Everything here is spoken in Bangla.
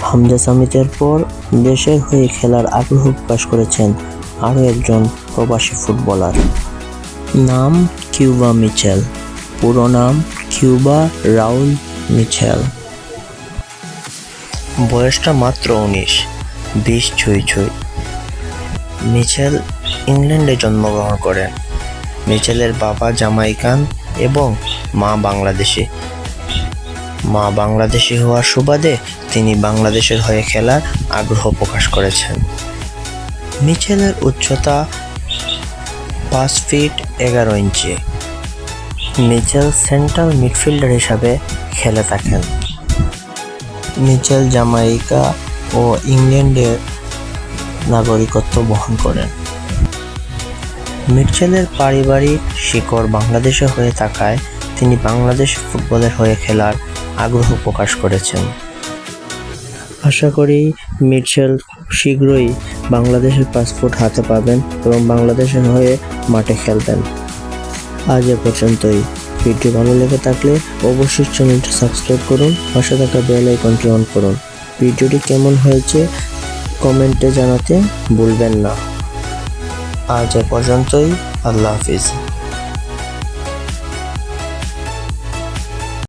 হামজা সামিতের পর দেশের হয়ে খেলার আগ্রহ প্রকাশ করেছেন আরও একজন প্রবাসী ফুটবলার। নাম কিউবা মিচেল, পুরো নাম কিউবা রাউল মিচেল। বয়সটা মাত্র 19, 20 ছুঁই ছুঁই। মিচেল ইংল্যান্ডে জন্মগ্রহণ করেন। মিচেলের বাবা জামাইকান এবং মা বাংলাদেশি। মা বাংলাদেশি হওয়ার সুবাদে তিনি বাংলাদেশের হয়ে খেলার আগ্রহ প্রকাশ করেছেন। মিচেলের উচ্চতা 5 ফিট 11 ইঞ্চি। মিচেল সেন্ট্রাল মিডফিল্ডার হিসাবে খেলে থাকেন। মিচেল জামাইকা ও ইংল্যান্ডের নাগরিকত্ব বহন করেন। মিচেলের পারিবারিক শিকড় বাংলাদেশে হয়ে থাকায় তিনি বাংলাদেশ ফুটবলের হয়ে খেলার আগ্রহ প্রকাশ করেছেন। আশা করি মিচেল শীঘ্রই বাংলাদেশের পাসপোর্ট হাতে পাবেন এবং বাংলাদেশের হয়ে মাঠে খেলবেন। আজ এ পর্যন্তই। ভিডিও ভালো লেগে থাকলে অবশ্যই চ্যানেলটি সাবস্ক্রাইব করুন, পাশে থাকা বেল আইকনটি অন করুন। ভিডিওটি কেমন হয়েছে কমেন্টে জানাতে ভুলবেন না। আজ এ পর্যন্তই। আল্লাহ হাফিজ।